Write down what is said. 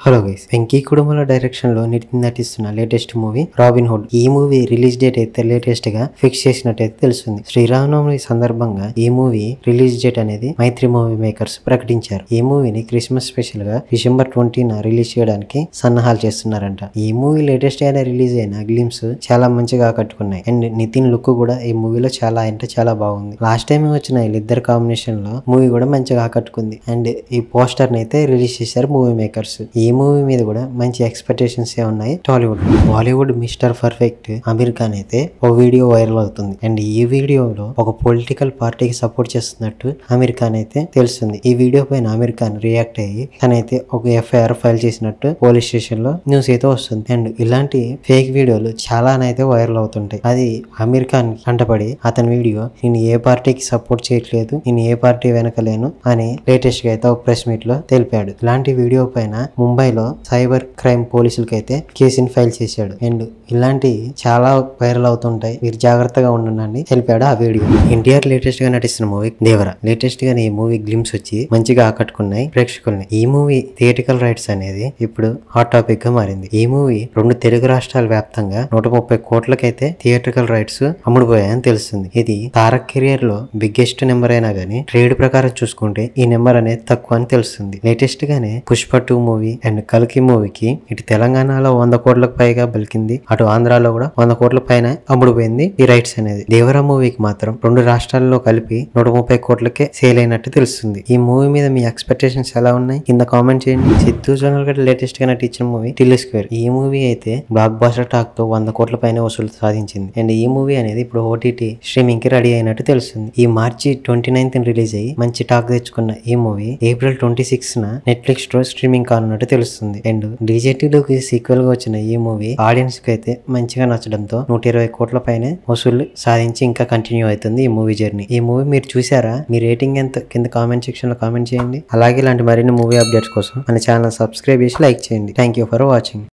Hello guys, Venky Kudumula direction లో నటిస్తున్న latest movie robin hood. ఈ మూవీ రిలీజ్ డేట్ అయితే లేటెస్ట్ గా ఫిక్స్ చేసినట్టయితే తెలుస్తుంది. శ్రీరామనవమి సందర్భంగా ఈ మూవీ రిలీజ్ డేట్ అనేది మైత్రి మూవీ మేకర్స్ ప్రకటించారు. ఈ మూవీని క్రిస్మస్ స్పెషల్ గా డిసెంబర్ 20న రిలీజ్ చేయడానికి సన్నాహాలు చేస్తున్నారంట. ఈ మూవీ లేటెస్ట్ గా రిలీజ్ అయిన గ్లిమ్స్ చాలా మంచిగా ఆకట్టుకున్నాయి. అండ్ నితిన్ లుక్ కూడా ఈ మూవీలో చాలా అంటే చాలా బాగుంది. లాస్ట్ టైం వచ్చిన వీళ్ళిద్దరు కాంబినేషన్ లో మూవీ కూడా మంచిగా ఆకట్టుకుంది. అండ్ ఈ పోస్టర్ ని అయితే రిలీజ్ చేశారు మూవీ మేకర్స్. ఈ మూవీ మీద కూడా మంచి ఎక్స్పెక్టేషన్స్ ఉన్నాయి. బాలీవుడ్ మిస్టర్ పర్ఫెక్ట్ అమీర్ ఖాన్ అయితే ఒక వీడియో వైరల్ అవుతుంది. అండ్ ఈ వీడియోలో ఒక పొలిటికల్ పార్టీకి సపోర్ట్ చేస్తున్నట్టు అమీర్ ఖాన్ అయితే తెలుస్తుంది. ఈ వీడియో పైన అమీర్ ఖాన్ రియాక్ట్ అయ్యి తనైతే ఒక ఎఫ్ఐఆర్ ఫైల్ చేసినట్టు పోలీస్ స్టేషన్ లో న్యూస్ అయితే వస్తుంది. అండ్ ఇలాంటి ఫేక్ వీడియోలు చాలానైతే వైరల్ అవుతుంటాయి. అది అమీర్ ఖాన్ కంటపడి అతని వీడియో నేను ఏ పార్టీకి సపోర్ట్ చేయట్లేదు, నేను ఏ పార్టీ వెనకలేను అని లేటెస్ట్ గా అయితే ఒక ప్రెస్ మీట్ లో తెలిపాడు. ఇలాంటి వీడియో పైన ముంబైలో సైబర్ క్రైమ్ పోలీసులకి అయితే కేసుని ఫైల్ చేశాడు. అండ్ ఇలాంటి చాలా వైరల్ అవుతుంటాయి, మీరు జాగ్రత్తగా ఉండండి తెలిపాడు ఆ వీడియో. ఎన్టీఆర్ లేటెస్ట్ గా నటిస్తున్న మూవీ దేవర. లేటెస్ట్ గా ఈ మూవీ గ్లిమ్స్ వచ్చి మంచిగా ఆకట్టుకున్నాయి ప్రేక్షకుల్ని. ఈ మూవీ థియేటికల్ రైట్స్ అనేది ఇప్పుడు హాట్ టాపిక్ గా మారింది. ఈ మూవీ 2 తెలుగు రాష్ట్రాల వ్యాప్తంగా 130 కోట్లకైతే థియేటికల్ రైట్స్ అమ్ముడుపోయాయని తెలుస్తుంది. ఇది తారక్ కెరియర్ లో బిగ్గెస్ట్ నెంబర్ అయినా గానీ ట్రేడ్ ప్రకారం చూసుకుంటే ఈ నెంబర్ అనేది తక్కువ అని తెలుస్తుంది. లేటెస్ట్ గానే పుష్ప 2 మూవీ అండ్ కల్కి మూవీకి ఇటు తెలంగాణలో 100 కోట్లకు పైగా బలికింది, అటు ఆంధ్రాలో కూడా 100 కోట్ల పైన అమ్ముడుపోయింది ఈ రైట్స్ అనేది. దేవరా మూవీకి మాత్రం 2 రాష్ట్రాల్లో కలిపి 130 కోట్లకే సేల్ అయినట్టు తెలుస్తుంది. ఈ మూవీ మీద మీ ఎక్స్పెక్టేషన్స్ ఎలా ఉన్నాయి కింద కామెంట్ చేయండి. సిద్ధు జొన్నలగడ్డ లేటెస్ట్ గా నటించిన మూవీ టిల్ స్క్వేర్. ఈ మూవీ అయితే బ్లాక్ బాస్టర్ టాక్ తో 100 కోట్ల పైన వసూలు సాధించింది. అండ్ ఈ మూవీ అనేది ఇప్పుడు ఓటీటీ స్ట్రీమింగ్ కి రెడీ అయినట్టు తెలుస్తుంది. ఈ మార్చి 29th రిలీజ్ అయ్యి మంచి టాక్ తెచ్చుకున్న ఈ మూవీ ఏప్రిల్ 26న నెట్ఫ్లిక్స్ లో స్ట్రీమింగ్ కానున్నట్టు తెలుస్తుంది. అండ్ డీజేటీలోకి సీక్వెల్ గా వచ్చిన ఈ మూవీ ఆడియన్స్ కి అయితే మంచిగా నచ్చడంతో 120 కోట్ల పైన వసూలు సాధించి ఇంకా కంటిన్యూ అవుతుంది ఈ మూవీ జర్నీ. ఈ మూవీ మీరు చూసారా? మీ రేటింగ్ ఎంత కింద కామెంట్ సెక్షన్ లో కామెంట్ చేయండి. అలాగే ఇలాంటి మరిన్ని మూవీ అప్డేట్స్ కోసం మన ఛానల్ సబ్స్క్రైబ్ చేసి లైక్ చేయండి. Thank you for watching.